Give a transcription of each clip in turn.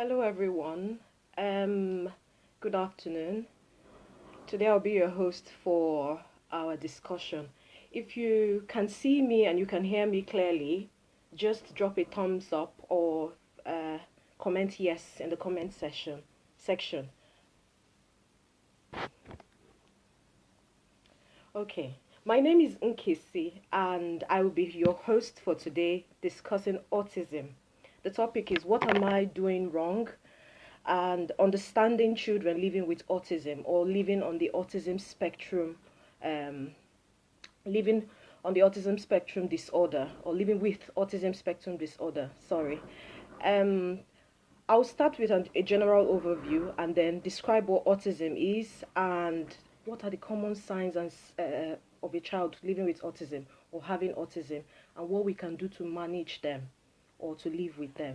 Hello everyone. Good afternoon. Today I'll be your host for our discussion. If you can see me and you can hear me clearly, just drop a thumbs up or uh, comment yes in the comment section. Okay. My name is Nkisi and I will be your host for today discussing autism. The topic is what am I doing wrong and understanding children living with autism or um, living on the autism spectrum disorder or living with autism spectrum disorder. Sorry. Um, I'll start with a general overview and then describe what autism is and what are the common signs of a child living with autism or having autism and what we can do to manage them or to live with them.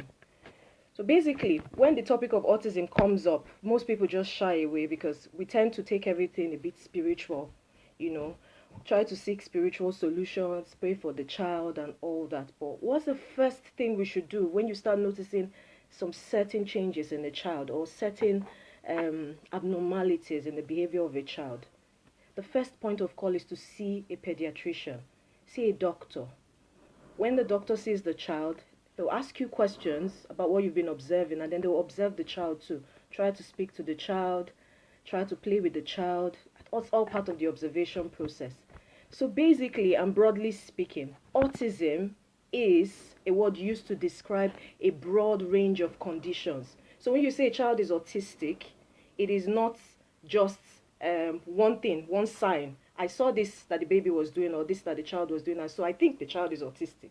So basically, when the topic of autism comes up, most people just shy away because we tend to take everything a bit spiritual, you know, try to seek spiritual solutions, pray for the child and all that. But what's the first thing we should do when you start noticing some certain changes in a child or certain abnormalities in the behavior of a child? The first point of call is to see a pediatrician, see a doctor. When the doctor sees the child, they'll ask you questions about what you've been observing, and then they'll observe the child too. Try to speak to the child, try to play with the child. It's all part of the observation process. So basically, and broadly speaking, autism is a word used to describe a broad range of conditions. So when you say a child is autistic, it is not just one thing, one sign. I saw this that the baby was doing or this that the child was doing, and so I think the child is autistic.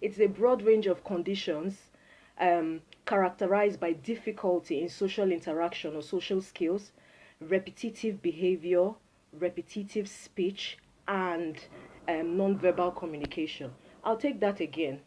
It's a broad range of conditions characterized by difficulty in social interaction or social skills, repetitive behavior, repetitive speech, and non-verbal communication. I'll take that again.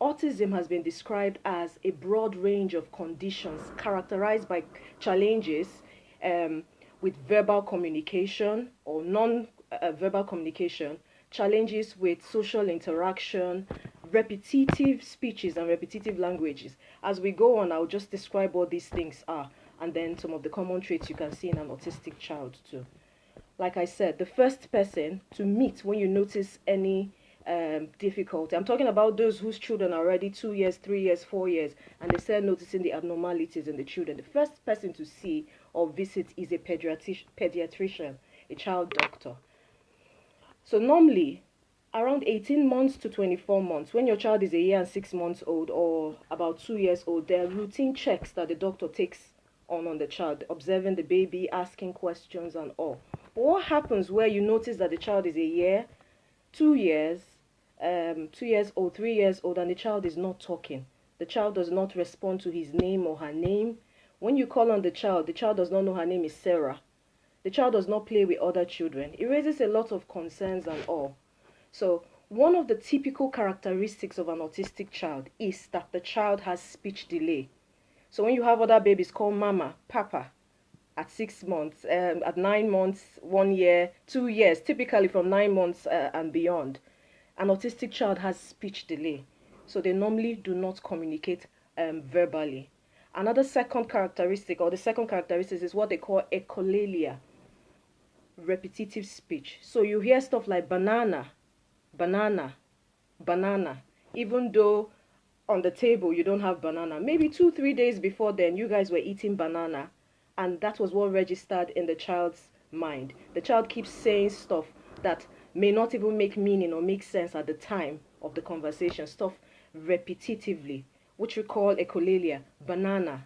Autism has been described as a broad range of conditions characterized by challenges um, with verbal communication or non-verbal communication, challenges with social interaction, repetitive speeches and repetitive languages. As we go on, I'll just describe what these things are and then some of the common traits you can see in an autistic child too. Like I said, the first person to meet when you notice any difficulty. I'm talking about those whose children are already 2 years, 3 years, 4 years, and they start noticing the abnormalities in the children. The first person to see or visit is a pediatrician, a child doctor. So normally, around 18 months to 24 months, when your child is a year and 6 months old or about 2 years old, there are routine checks that the doctor takes on the child, observing the baby, asking questions and all. But what happens where you notice that the child is a year, 2 years, 2 years old, 3 years old, and the child is not talking? The child does not respond to his name or her name. When you call on the child does not know her name is Sarah. The child does not play with other children. It raises a lot of concerns and all. So one of the typical characteristics of an autistic child is that the child has speech delay. So when you have other babies call mama, papa, at 6 months, at 9 months, 1 year, 2 years, typically from 9 months and beyond, an autistic child has speech delay. So they normally do not communicate verbally. Another second characteristic, or the second characteristic, is what they call echolalia, repetitive speech. So you hear stuff like banana, banana, banana, even though on the table you don't have banana. Maybe 2, 3 days before then, you guys were eating banana, and that was what registered in the child's mind. The child keeps saying stuff that may not even make meaning or make sense at the time of the conversation, stuff repetitively, which we call echolalia, banana,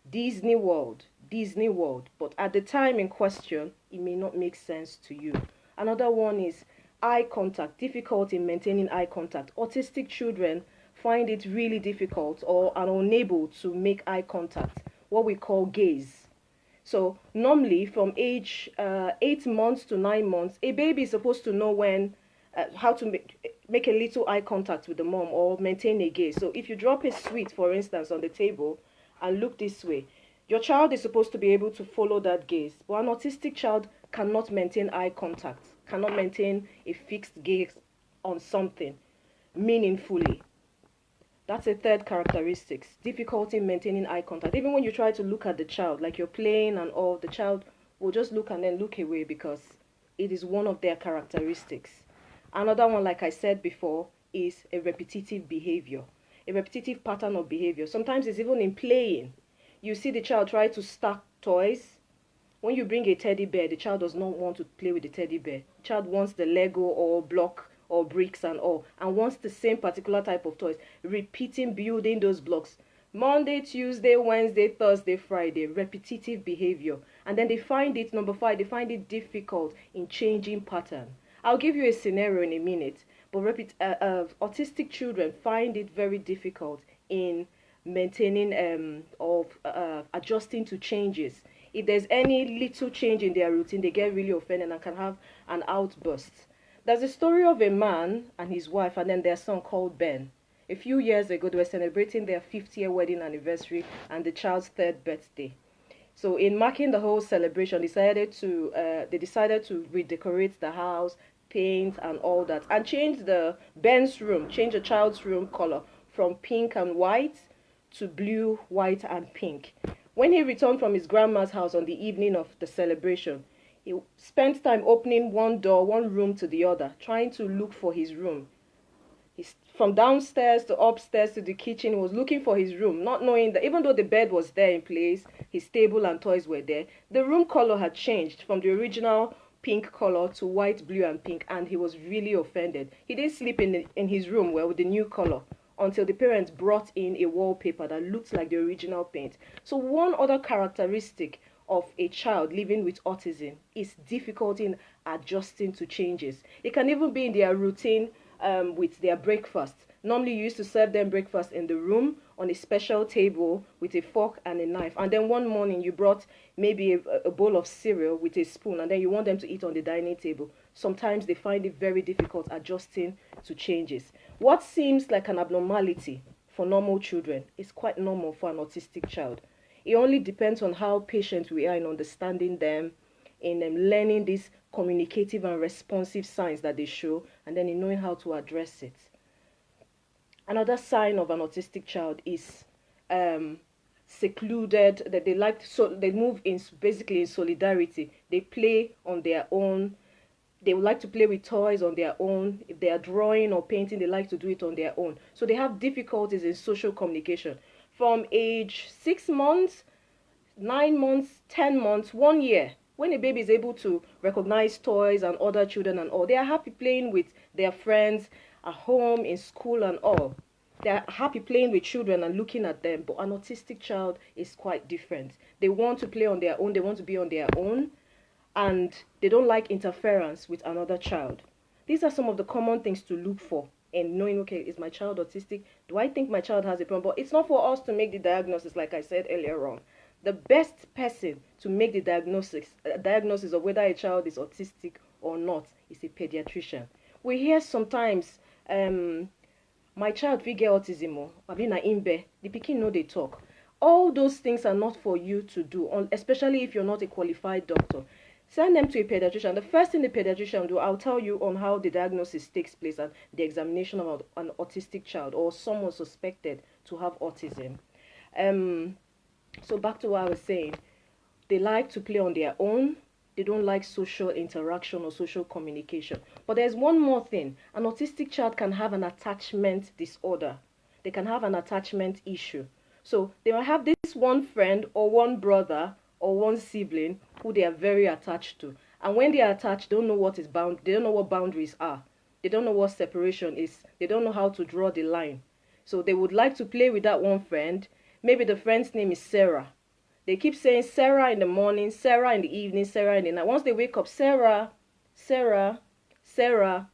Disney World, Disney World. But at the time in question, it may not make sense to you. Another one is eye contact, difficulty in maintaining eye contact. Autistic children find it really difficult or are unable to make eye contact, what we call gaze. So normally from age 8 months to 9 months, a baby is supposed to know when, how to make a little eye contact with the mom or maintain a gaze. So if you drop a sweet, for instance, on the table and look this way, your child is supposed to be able to follow that gaze. But an autistic child cannot maintain eye contact, cannot maintain a fixed gaze on something meaningfully. That's a third characteristic. Difficulty in maintaining eye contact. Even when you try to look at the child, like you're playing and all, the child will just look and then look away because it is one of their characteristics. Another one, like I said before, is a repetitive behavior, a repetitive pattern of behavior. Sometimes it's even in playing. You see the child try to stack toys. When you bring a teddy bear, the child does not want to play with the teddy bear. The child wants the Lego or block or bricks and all, and wants the same particular type of toys. Repeating building those blocks. Monday, Tuesday, Wednesday, Thursday, Friday. Repetitive behavior. And then they find it, number 5, they find it difficult in changing pattern. I'll give you a scenario in a minute, but autistic children find it very difficult in maintaining or adjusting to changes. If there's any little change in their routine, they get really offended and can have an outburst. There's a story of a man and his wife and then their son called Ben. A few years ago, they were celebrating their 50th wedding anniversary and the child's 3rd birthday. So in marking the whole celebration, they decided to redecorate the house, paint and all that, and change the child's room color from pink and white to blue, white and pink. When he returned from his grandma's house on the evening of the celebration, he spent time opening one room to the other, trying to look for his room. From downstairs to upstairs to the kitchen, he was looking for his room, not knowing that even though the bed was there in place, his table and toys were there, the room color had changed from the original pink color to white, blue and pink, and he was really offended. He didn't sleep in his room with the new color until the parents brought in a wallpaper that looked like the original paint. So one other characteristic of a child living with autism is difficulty in adjusting to changes. It can even be in their routine with their breakfast. Normally you used to serve them breakfast in the room on a special table with a fork and a knife. And then one morning you brought maybe a bowl of cereal with a spoon and then you want them to eat on the dining table. Sometimes they find it very difficult adjusting to changes. What seems like an abnormality for normal children is quite normal for an autistic child. It only depends on how patient we are in understanding them, in learning these communicative and responsive signs that they show, and then in knowing how to address it. Another sign of an autistic child is secluded, that they move in basically in solidarity. They play on their own. They would like to play with toys on their own. If they are drawing or painting, they like to do it on their own. So they have difficulties in social communication. From age 6 months, 9 months, 10 months, 1 year, when a baby is able to recognize toys and other children and all, they are happy playing with their friends at home, in school and all. They are happy playing with children and looking at them, but an autistic child is quite different. They want to play on their own, they want to be on their own, and they don't like interference with another child. These are some of the common things to look for in knowing, okay, is my child autistic? Do I think my child has a problem? But it's not for us to make the diagnosis, like I said earlier on. The best person to make the diagnosis of whether a child is autistic or not is a pediatrician. We hear sometimes, my child will get autism or abina imbe, the pikin no dey talk. All those things are not for you to do, especially if you're not a qualified doctor. Send them to a pediatrician. The first thing the pediatrician will do, I'll tell you on how the diagnosis takes place and the examination of an autistic child or someone suspected to have autism. So back to what I was saying. They like to play on their own. They don't like social interaction or social communication. But there's one more thing. An autistic child can have an attachment disorder. They can have an attachment issue. So they might have this one friend or one brother or one sibling who they are very attached to. And when they are attached, they don't know what they don't know what boundaries are. They don't know what separation is. They don't know how to draw the line. So they would like to play with that one friend. Maybe the friend's name is Sarah. They keep saying Sarah in the morning, Sarah in the evening, Sarah in the night. Once they wake up, Sarah, Sarah, Sarah.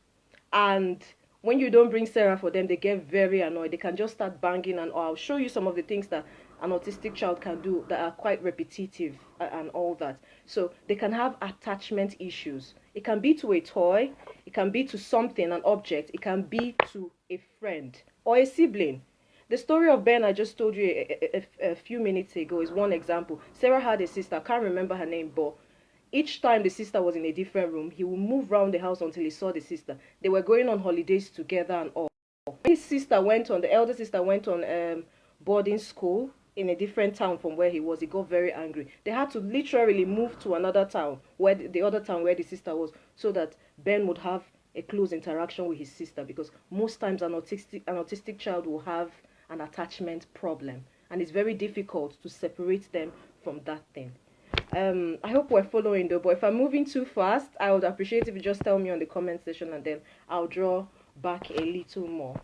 And when you don't bring Sarah for them, they get very annoyed. They can just start banging and I'll show you some of the things that an autistic child can do that are quite repetitive and all that. So they can have attachment issues. It can be to a toy, it can be to something, an object, it can be to a friend or a sibling. The story of Ben I just told you a few minutes ago is one example. Sarah had a sister, I can't remember her name, but each time the sister was in a different room, he would move around the house until he saw the sister. They were going on holidays together and all. His sister went on, the elder sister went on boarding school in a different town from where he was. He got very angry. They had to literally move to another town, where the other town where the sister was, so that Ben would have a close interaction with his sister, because most times an autistic child will have an attachment problem, and it's very difficult to separate them from that thing. I hope we're following though, but if I'm moving too fast, I would appreciate if you just tell me on the comment section, and then I'll draw back a little more.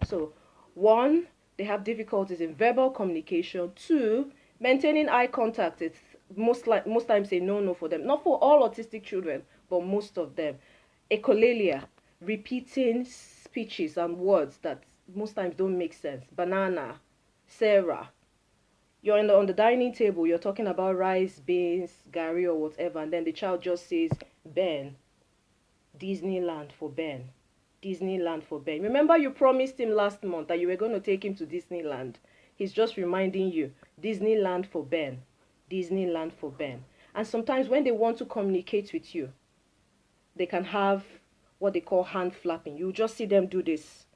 So, one, they have difficulties in verbal communication. Two, maintaining eye contact. It's most times a no-no for them. Not for all autistic children, but most of them. Echolalia, repeating speeches and words that most times don't make sense. Banana, Sarah. You're on the dining table, you're talking about rice, beans, gari, or whatever, and then the child just says, Ben, Disneyland for Ben. Disneyland for Ben. Remember, you promised him last month that you were going to take him to Disneyland. He's just reminding you, Disneyland for Ben. Disneyland for Ben. And sometimes when they want to communicate with you, they can have what they call hand flapping. You just see them do this.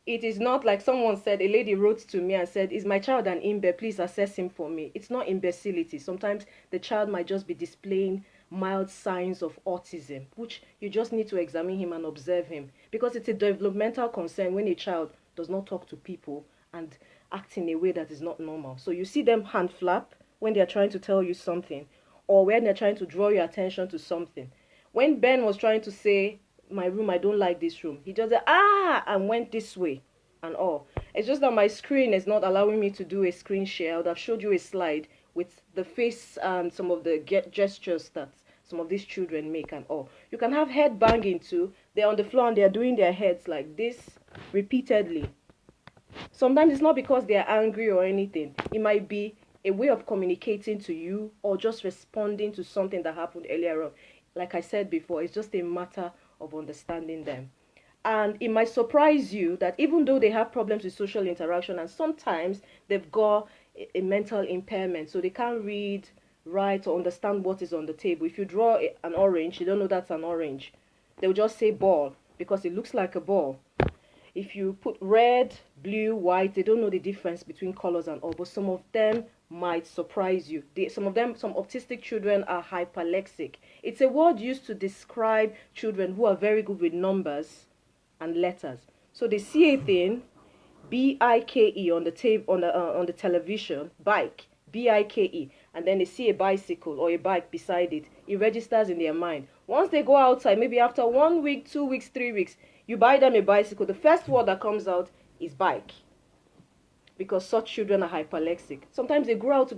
It is not like someone said, a lady wrote to me and said, is my child an imbe? Please assess him for me. It's not imbecility. Sometimes the child might just be displaying mild signs of autism, which you just need to examine him and observe him, because it's a developmental concern when a child does not talk to people and act in a way that is not normal. So you see them hand flap when they're trying to tell you something, or when they're trying to draw your attention to something. When Ben was trying to say, my room, I don't like this room, he just said, and went this way and all. It's just that my screen is not allowing me to do a screen share. I would have showed you a slide with the face and some of the gestures that some of these children make and all. You can have head banging too. They're on the floor and they're doing their heads like this repeatedly. Sometimes it's not because they're angry or anything. It might be a way of communicating to you, or just responding to something that happened earlier on. Like I said before, it's just a matter of understanding them. And it might surprise you that even though they have problems with social interaction, and sometimes they've got a mental impairment, so they can't read, write, or understand what is on the table. If you draw an orange, you don't know that's an orange. They'll just say ball because it looks like a ball. If you put red, blue, white, they don't know the difference between colors and all, but some of them might surprise you. Some autistic children are hyperlexic. It's a word used to describe children who are very good with numbers and letters. So they see a thing, B-I-K-E, on the television, bike, B-I-K-E, and then they see a bicycle or a bike beside it. It registers in their mind. Once they go outside, maybe after 1 week, 2 weeks, 3 weeks, you buy them a bicycle, the first word that comes out is bike, because such children are hyperlexic. Sometimes they grow up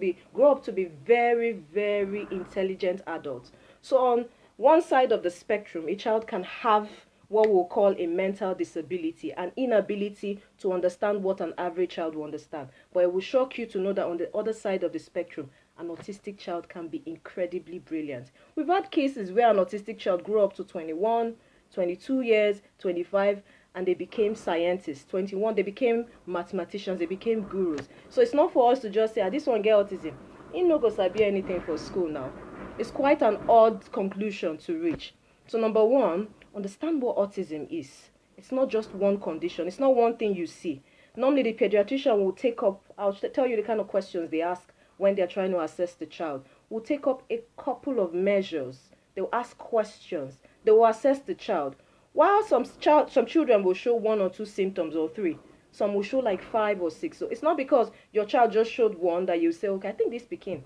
to be very, very intelligent adults. So on one side of the spectrum, a child can have what we'll call a mental disability, an inability to understand what an average child will understand. But it will shock you to know that on the other side of the spectrum, an autistic child can be incredibly brilliant. We've had cases where an autistic child grew up to 21, 22 years, 25, and they became scientists. 21, they became mathematicians, they became gurus. So it's not for us to just say, this one get autism. He no go sabi anything for school now. It's quite an odd conclusion to reach. So number one, understand what autism is. It's not just one condition. It's not one thing you see. Normally the pediatrician will take up, I'll tell you the kind of questions they ask when they're trying to assess the child. Will take up a couple of measures. They'll ask questions. They will assess the child. While some children will show 1 or 2 symptoms or 3, some will show like 5 or 6. So it's not because your child just showed one that you say, okay, I think this pikin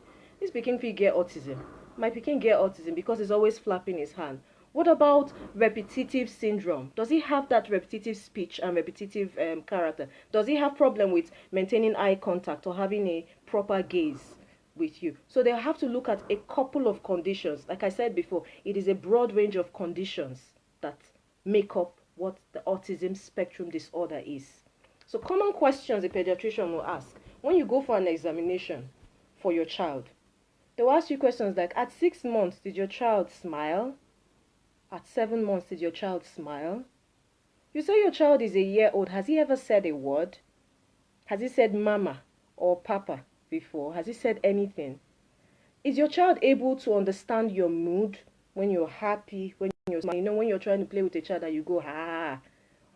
fit get autism. My pikin get autism because he's always flapping his hand. What about repetitive syndrome? Does he have that repetitive speech and repetitive character? Does he have problem with maintaining eye contact or having a proper gaze with you? So they'll have to look at a couple of conditions. Like I said before, it is a broad range of conditions that make up what the autism spectrum disorder is. So common questions a pediatrician will ask when you go for an examination for your child. They'll ask you questions like, at 6 months, did your child smile? At 7 months, did your child smile? You say your child is a year old. Has he ever said a word? Has he said mama or papa before? Has he said anything? Is your child able to understand your mood when you're happy, when your smile. You know, when you're trying to play with a child and you go, ha,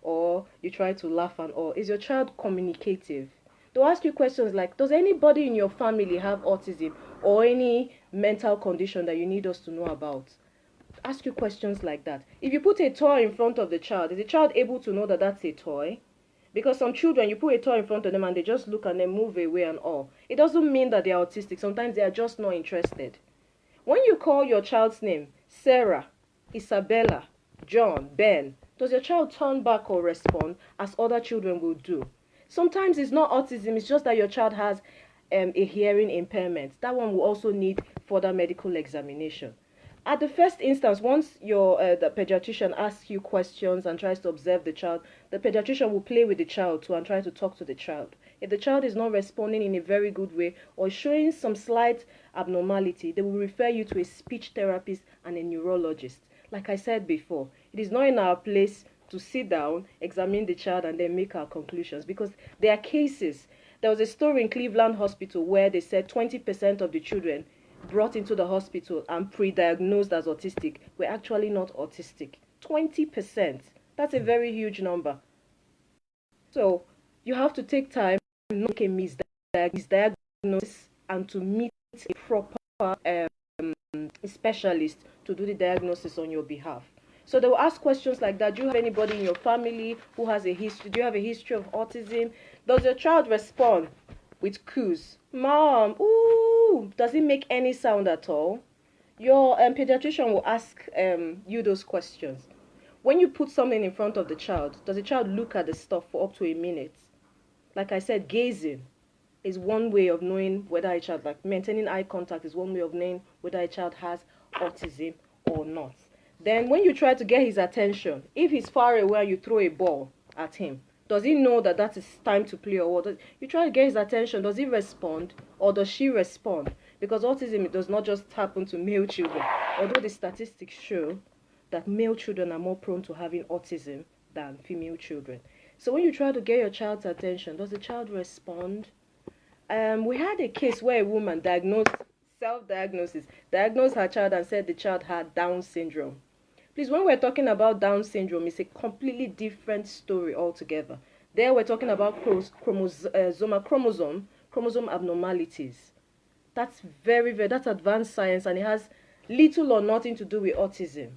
or you try to laugh and all. Is your child communicative? They'll ask you questions like, does anybody in your family have autism or any mental condition that you need us to know about? Ask you questions like that. If you put a toy in front of the child, is the child able to know that that's a toy? Because some children, you put a toy in front of them and they just look and then move away and all. It doesn't mean that they're autistic. Sometimes they are just not interested. When you call your child's name, Sarah, Isabella, John, Ben, does your child turn back or respond as other children will do? Sometimes it's not autism, it's just that your child has a hearing impairment. That one will also need further medical examination. At the first instance, once the pediatrician asks you questions and tries to observe the child, the pediatrician will play with the child too and try to talk to the child. If the child is not responding in a very good way or showing some slight abnormality, they will refer you to a speech therapist and a neurologist. Like I said before, it is not in our place to sit down, examine the child, and then make our conclusions, because there are cases. There was a story in Cleveland Hospital where they said 20% of the children brought into the hospital and pre-diagnosed as autistic were actually not autistic. 20%. That's a very huge number. So you have to take time, not make a misdiagnosis, and to meet a proper specialist to do the diagnosis on your behalf. So they will ask questions like that. Do you have anybody in your family who has a history? Do you have a history of autism? Does your child respond with coos? Mom, ooh, does it make any sound at all? Your pediatrician will ask you those questions. When you put something in front of the child, does the child look at the stuff for up to a minute? Like I said, gazing is one way of knowing whether a child, like maintaining eye contact is one way of knowing whether a child has autism or not. Then when you try to get his attention, if he's far away and you throw a ball at him, does he know that that is time to play, or what? You try to get his attention, does he respond or does she respond? Because autism, it does not just happen to male children, although the statistics show that male children are more prone to having autism than female children. So when you try to get your child's attention, does the child respond? We had a case where a woman diagnosed her child and said the child had Down syndrome. Please, when we're talking about Down syndrome, it's a completely different story altogether. There we're talking about chromosome abnormalities. That's that's advanced science, and it has little or nothing to do with autism.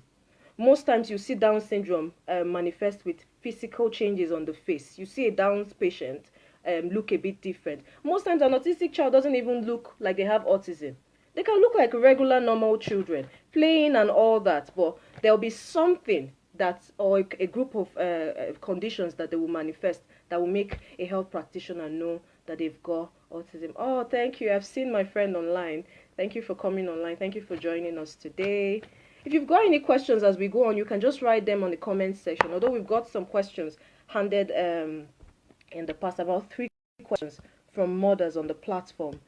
Most times you see Down syndrome manifest with physical changes on the face. You see a Down patient look a bit different. Most times an autistic child doesn't even look like they have autism. They can look like regular normal children, playing and all that, but there'll be something that, or a group of conditions that they will manifest that will make a health practitioner know that they've got autism. Oh, thank you. I've seen my friend online. Thank you for coming online. Thank you for joining us today. If you've got any questions as we go on, you can just write them on the comment section. Although we've got some questions handed in the past, about 3 questions from mothers on the platform.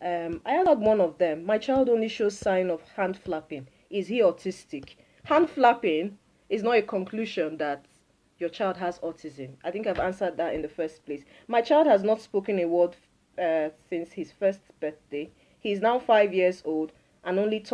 I answered one of them. My child only shows sign of hand flapping. Is he autistic? Hand flapping is not a conclusion that your child has autism. I think I've answered that in the first place. My child has not spoken a word since his first birthday. He is now 5 years old and only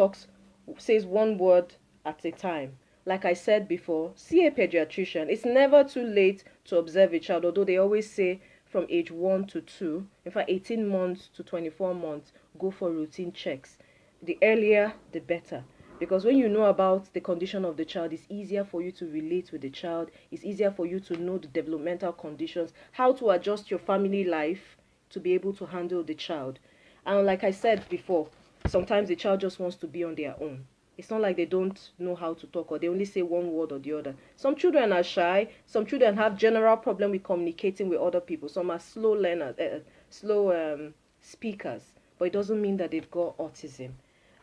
says one word at a time. Like I said before, see a pediatrician. It's never too late to observe a child, although they always say from age 1 to 2, in fact 18 months to 24 months, go for routine checks. The earlier, the better. Because when you know about the condition of the child, it's easier for you to relate with the child. It's easier for you to know the developmental conditions, how to adjust your family life to be able to handle the child. And like I said before, sometimes the child just wants to be on their own. It's not like they don't know how to talk or they only say one word or the other. Some children are shy. Some children have general problem with communicating with other people. Some are slow learners, speakers. But it doesn't mean that they've got autism.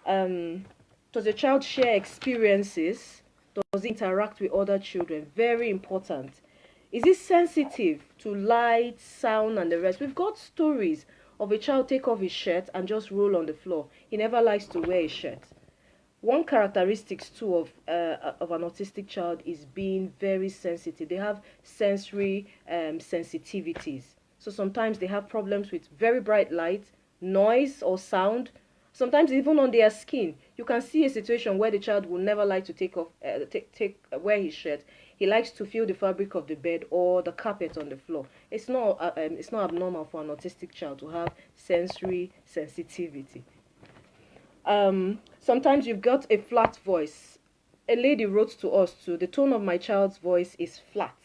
Does the child share experiences? Does it interact with other children? Very important. Is it sensitive to light, sound, and the rest? We've got stories of a child take off his shirt and just roll on the floor. He never likes to wear a shirt. One characteristics too of an autistic child is being very sensitive. They have sensory sensitivities. So sometimes they have problems with very bright light, noise or sound. Sometimes even on their skin, you can see a situation where the child will never like to take off, wear his shirt. He likes to feel the fabric of the bed or the carpet on the floor. It's not abnormal for an autistic child to have sensory sensitivity. Sometimes you've got a flat voice. A lady wrote to us too. The tone of my child's voice is flat.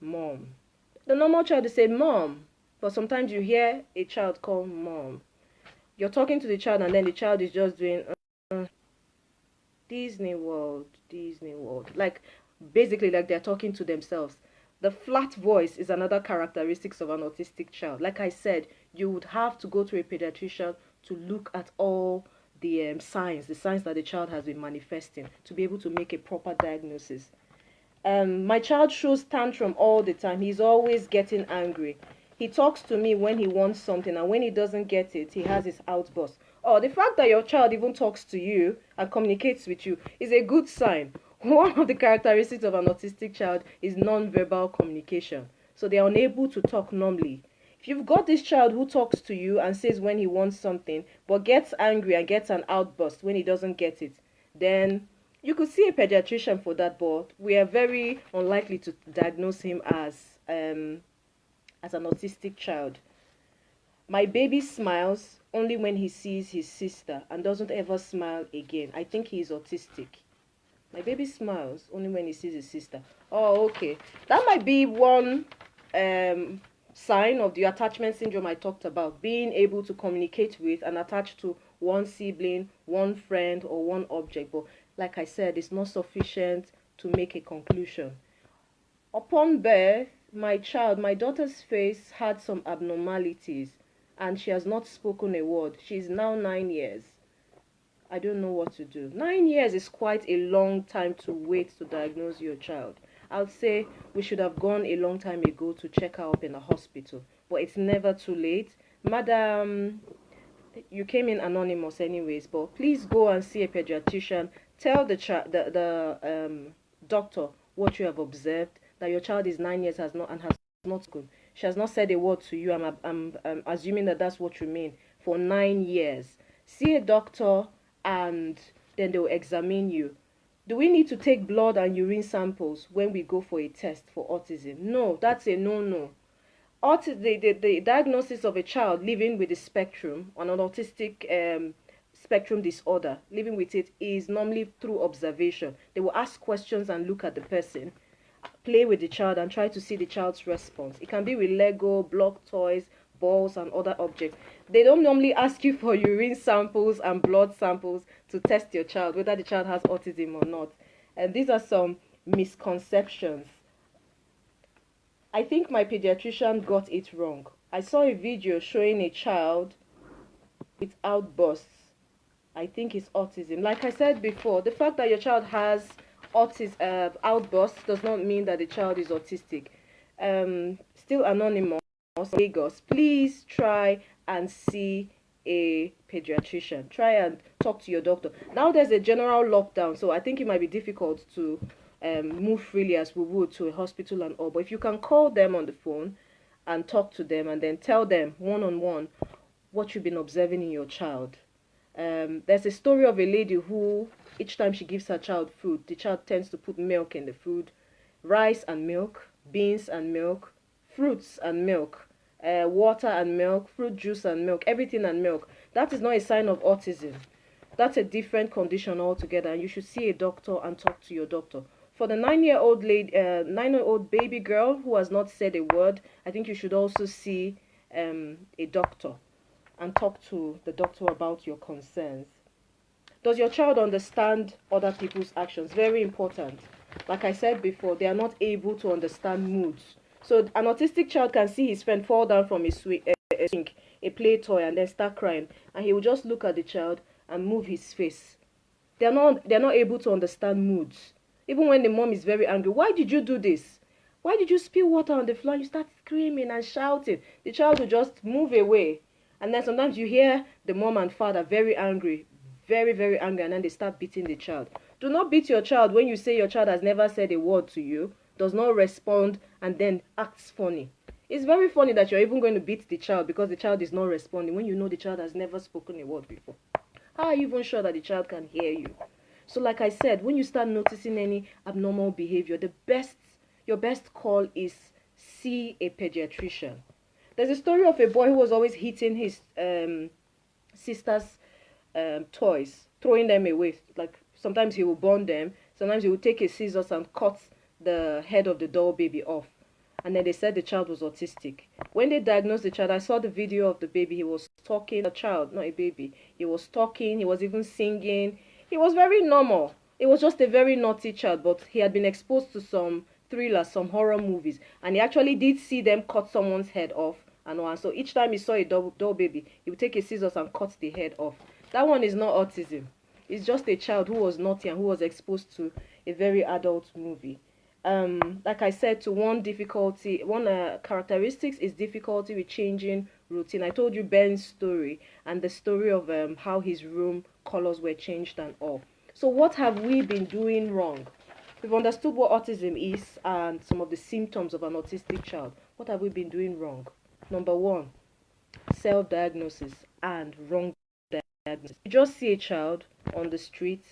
Mom. The normal child is say mom, but sometimes you hear a child call mom. You're talking to the child and then the child is just doing Disney World, Disney World. Like basically like they're talking to themselves. The flat voice is another characteristics of an autistic child. Like I said, you would have to go to a pediatrician to look at all the signs that the child has been manifesting to be able to make a proper diagnosis. My child shows tantrum all the time. He's always getting angry. He talks to me when he wants something, and when he doesn't get it, he has his outburst. Oh, the fact that your child even talks to you and communicates with you is a good sign. One of the characteristics of an autistic child is non-verbal communication. So they are unable to talk normally. If you've got this child who talks to you and says when he wants something, but gets angry and gets an outburst when he doesn't get it, then you could see a pediatrician for that, but we are very unlikely to diagnose him as an autistic child. My baby smiles only when he sees his sister and doesn't ever smile again. I think he is autistic. My baby smiles only when he sees his sister. Oh, okay. That might be one sign of the attachment syndrome I talked about. Being able to communicate with and attach to one sibling, one friend, or one object. But like I said, it's not sufficient to make a conclusion. Upon birth, my daughter's face had some abnormalities and she has not spoken a word. She's now 9 years. I don't know what to do. 9 years is quite a long time to wait to diagnose your child. I'd say we should have gone a long time ago to check her up in a hospital, but it's never too late. Madam, you came in anonymous anyways, but please go and see a pediatrician. Tell the doctor what you have observed, that your child is 9 years has not good. She has not said a word to you. I'm assuming that that's what you mean. For 9 years, see a doctor and then they'll examine you. Do we need to take blood and urine samples when we go for a test for autism? No, that's a no-no. The diagnosis of a child living with the spectrum, on an autistic spectrum disorder, living with it is normally through observation. They will ask questions and look at the person, play with the child and try to see the child's response. It can be with Lego, block toys, balls and other objects. They don't normally ask you for urine samples and blood samples to test your child, whether the child has autism or not. And these are some misconceptions. I think my pediatrician got it wrong. I saw a video showing a child with outbursts. I think it's autism. Like I said before, the fact that your child has outbursts does not mean that the child is autistic. Still anonymous, Lagos. Please try and see a pediatrician. Try and talk to your doctor. Now there's a general lockdown, so I think it might be difficult to move freely as we would to a hospital and all. But if you can call them on the phone and talk to them and then tell them one-on-one what you've been observing in your child. There's a story of a lady who, each time she gives her child food, the child tends to put milk in the food, rice and milk, beans and milk, fruits and milk, water and milk, fruit juice and milk, everything and milk. That is not a sign of autism. That's a different condition altogether, and you should see a doctor and talk to your doctor. For the 9-year-old baby girl who has not said a word, I think you should also see a doctor and talk to the doctor about your concerns. Does your child understand other people's actions? Very important. Like I said before, they are not able to understand moods. So an autistic child can see his friend fall down from a swing, a play toy, and then start crying, and he will just look at the child and move his face. They're not able to understand moods. Even when the mom is very angry, why did you do this? Why did you spill water on the floor? You start screaming and shouting. The child will just move away. And then sometimes you hear the mom and father very angry, very, very angry, and then they start beating the child. Do not beat your child when you say your child has never said a word to you, does not respond, and then acts funny. It's very funny that you're even going to beat the child because the child is not responding when you know the child has never spoken a word before. How are you even sure that the child can hear you? So like I said, when you start noticing any abnormal behavior, your best call is see a pediatrician. There's a story of a boy who was always hitting his sister's toys, throwing them away. Like sometimes he will burn them, sometimes he will take a scissors and cut the head of the doll baby off. And then they said the child was autistic. When they diagnosed the child, I saw the video of the baby. He was talking, a child, not a baby. He was talking, he was even singing. He was very normal. It was just a very naughty child, but he had been exposed to some thrillers, some horror movies, and he actually did see them cut someone's head off and all. And so each time he saw a doll baby, he would take a scissors and cut the head off. That one is not autism. It's just a child who was naughty and who was exposed to a very adult movie. Like I said, to one characteristics is difficulty with changing routine. I told you Ben's story and the story of how his room colors were changed and all. So what have we been doing wrong? We've understood what autism is and some of the symptoms of an autistic child. What have we been doing wrong? Number one, self-diagnosis and wrong diagnosis. You just see a child on the street,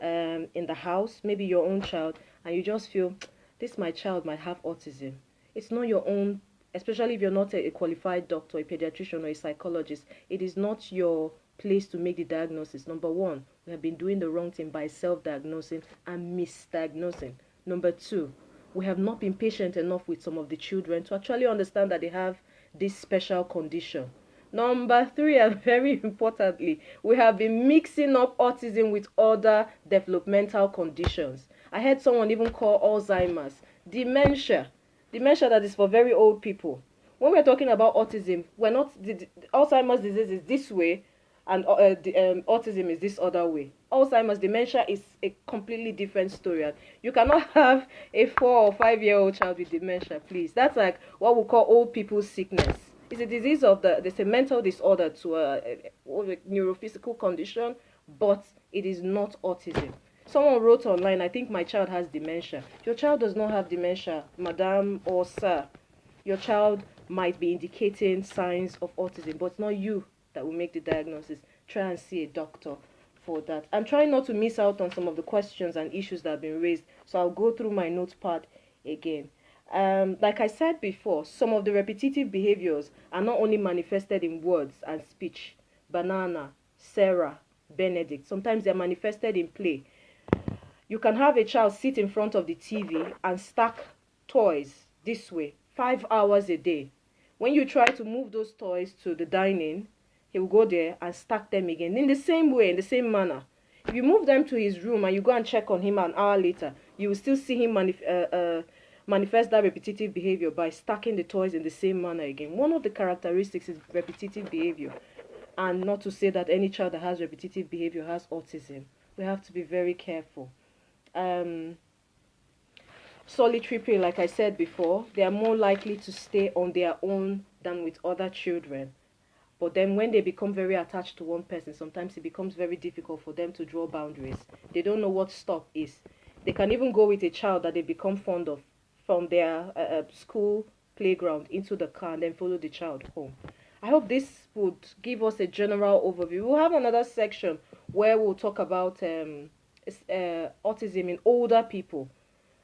in the house, maybe your own child, and you just feel, this my child might have autism. It's not your own, especially if you're not a qualified doctor, a pediatrician or a psychologist. It is not your place to make the diagnosis. Number one, we have been doing the wrong thing by self-diagnosing and misdiagnosing. Number two, we have not been patient enough with some of the children to actually understand that they have this special condition. Number three, and very importantly, we have been mixing up autism with other developmental conditions. I heard someone even call Alzheimer's dementia. Dementia that is for very old people. When we're talking about autism, we're not, the Alzheimer's disease is this way and autism is this other way. Alzheimer's dementia is a completely different story. And you cannot have a 4 or 5-year-old child with dementia, please. That's like what we call old people's sickness. It's a disease of there's a mental disorder to a neurophysical condition, but it is not autism. Someone wrote online, I think my child has dementia. Your child does not have dementia, madam or sir. Your child might be indicating signs of autism, but it's not you that will make the diagnosis. Try and see a doctor for that. I'm trying not to miss out on some of the questions and issues that have been raised, so I'll go through my notepad again. Like I said before, some of the repetitive behaviors are not only manifested in words and speech. Banana, Sarah, Benedict. Sometimes they're manifested in play. You can have a child sit in front of the TV and stack toys this way, 5 hours a day. When you try to move those toys to the dining, he will go there and stack them again in the same way, in the same manner. If you move them to his room and you go and check on him an hour later, you will still see him manifest that repetitive behavior by stacking the toys in the same manner again. One of the characteristics is repetitive behavior. And not to say that any child that has repetitive behavior has autism. We have to be very careful. Solitary play, like I said before, they are more likely to stay on their own than with other children. But then when they become very attached to one person, sometimes it becomes very difficult for them to draw boundaries. They don't know what stop is. They can even go with a child that they become fond of from their school playground into the car and then follow the child home. I hope this would give us a general overview. We'll have another section where we'll talk about autism in older people.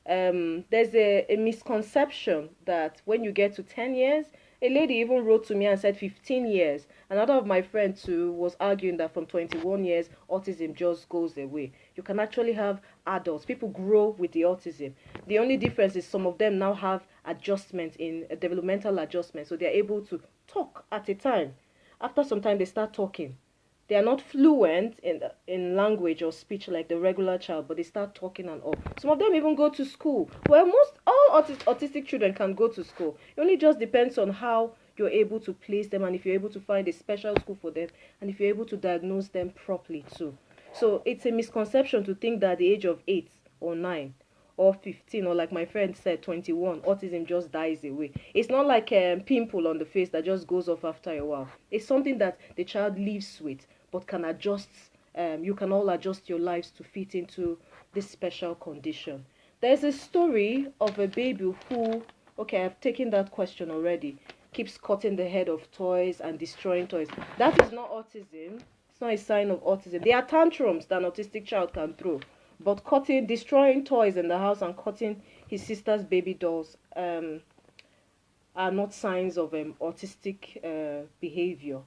There's a misconception that when you get to 10 years, a lady even wrote to me and said 15 years. Another of my friends too was arguing that from 21 years, autism just goes away. You can actually have adults. People grow with the autism. The only difference is some of them now have adjustment in developmental adjustment. So they're able to talk at a time. After some time, they start talking. They are not fluent in language or speech like the regular child, but they start talking and all. Some of them even go to school. Well, all autistic children can go to school. It only just depends on how you're able to place them and if you're able to find a special school for them and if you're able to diagnose them properly too. So it's a misconception to think that at the age of 8 or 9 or 15 or like my friend said 21, autism just dies away. It's not like a pimple on the face that just goes off after a while. It's something that the child lives with but can adjust. You can all adjust your lives to fit into this special condition. There's a story of a baby who Okay, I've taken that question already. Keeps cutting the head of toys and destroying toys. That is not autism. It's not a sign of autism. There are tantrums that an autistic child can throw. But cutting, destroying toys in the house and cutting his sister's baby dolls are not signs of autistic behavior.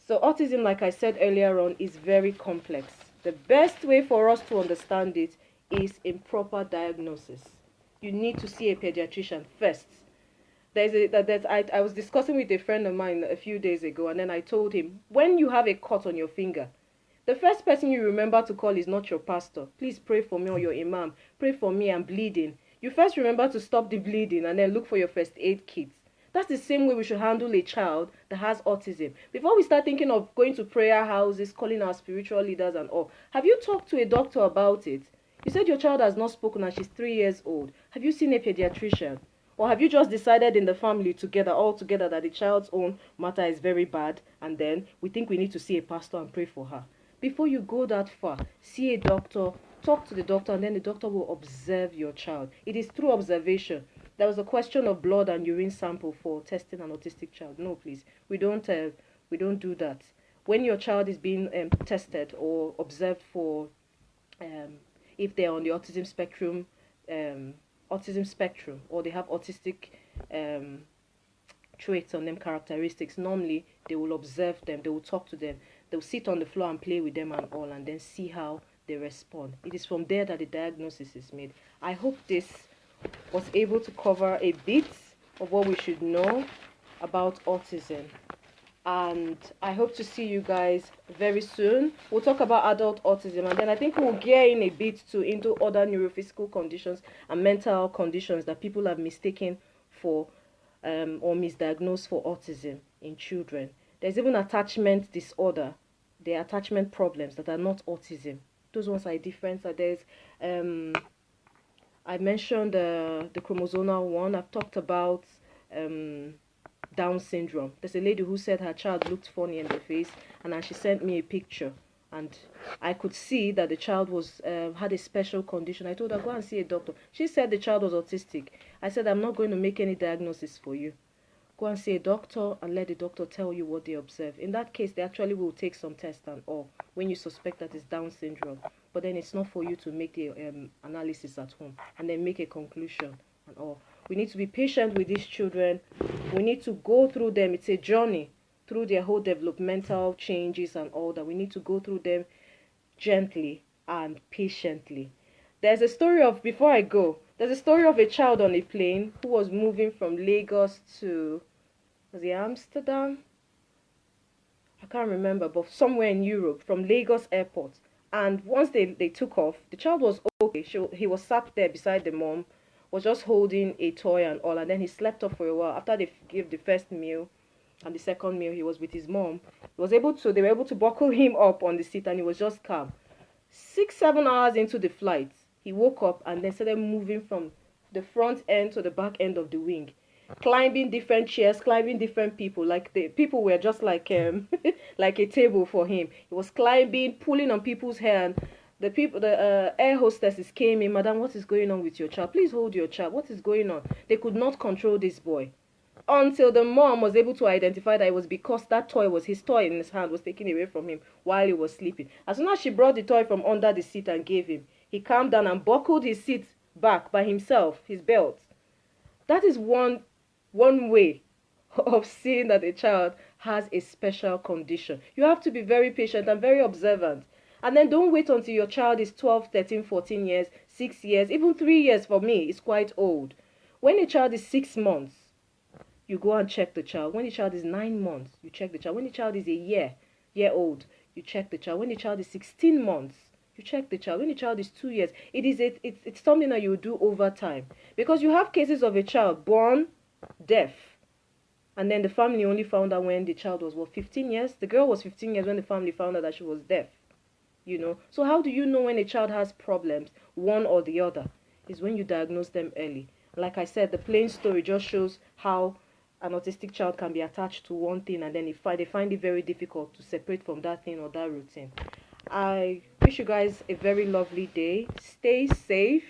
So autism, like I said earlier on, is very complex. The best way for us to understand it is in proper diagnosis. You need to see a pediatrician first. I was discussing with a friend of mine a few days ago, and then I told him, when you have a cut on your finger, the first person you remember to call is not your pastor. Please pray for me, or your imam. Pray for me, I'm bleeding. You first remember to stop the bleeding and then look for your first aid kit. That's the same way we should handle a child that has autism. Before we start thinking of going to prayer houses, calling our spiritual leaders and all, have you talked to a doctor about it? You said your child has not spoken and she's 3 years old. Have you seen a pediatrician? Or have you just decided in the family all together, that the child's own matter is very bad, and then we think we need to see a pastor and pray for her? Before you go that far, see a doctor, talk to the doctor, and then the doctor will observe your child. It is through observation. There was a question of blood and urine sample for testing an autistic child. No, please, we don't do that. When your child is being tested or observed for um, if they're on the um, autism spectrum, or they have autistic um, traits on them, characteristics, normally they will observe them, they will talk to them, they'll sit on the floor and play with them and all, and then see how they respond. It is from there that the diagnosis is made. I hope this was able to cover a bit of what we should know about autism, and I hope to see you guys very soon. We'll talk about adult autism, and then I think we'll gear in a bit into other neurophysical conditions and mental conditions that people have mistaken for or misdiagnosed for autism in children. There's even attachment disorder. There are attachment problems that are not autism. Those ones are different. So there's I mentioned the chromosomal one. I've talked about Down syndrome. There's a lady who said her child looked funny in the face, and then she sent me a picture, and I could see that the child was had a special condition. I told her, go and see a doctor. She said the child was autistic. I said, I'm not going to make any diagnosis for you. Go and see a doctor and let the doctor tell you what they observe. In that case, they actually will take some tests and all when you suspect that it's Down syndrome. But then it's not for you to make the analysis at home and then make a conclusion and all. We need to be patient with these children. We need to go through them. It's a journey through their whole developmental changes and all that. We need to go through them gently and patiently. There's a story of, before I go, there's a story of a child on a plane who was moving from Lagos to, was it Amsterdam? I can't remember, but somewhere in Europe, from Lagos airport. And once they took off, the child was okay. He was sat there beside the mom, was just holding a toy and all, and then he slept off for a while. After they gave the first meal and the second meal, he was with his mom. They were able to buckle him up on the seat, and he was just calm. 6-7 hours into the flight, he woke up and then started moving from the front end to the back end of the wing, climbing different chairs, climbing different people. Like the people were just like like a table for him. He was climbing, pulling on people's hair. And the air hostesses came in. Madam, what is going on with your child? Please hold your child. What is going on? They could not control this boy until the mom was able to identify that it was because that toy was his toy in his hand was taken away from him while he was sleeping. As soon as she brought the toy from under the seat and gave him, he calmed down and buckled his seat back by himself, his belt. That is one way of seeing that a child has a special condition. You have to be very patient and very observant. And then don't wait until your child is 12, 13, 14 years, 6 years, even 3 years for me is quite old. When a child is 6 months, you go and check the child. When the child is 9 months, you check the child. When the child is a year old, you check the child. When the child is 16 months, you check the child. When the child is 2 years, it's something that you do over time. Because you have cases of a child born deaf, and then the family only found out when the child was, 15 years? The girl was 15 years when the family found out that she was deaf. So how do you know when a child has problems, one or the other? Is when you diagnose them early. Like I said, the plain story just shows how an autistic child can be attached to one thing, and then they find it very difficult to separate from that thing or that routine. I wish you guys a very lovely day. Stay safe,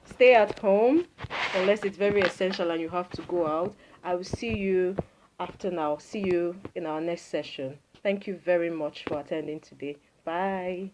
stay at home, unless it's very essential and you have to go out. I will see you after now. See you in our next session. Thank you very much for attending today. Bye.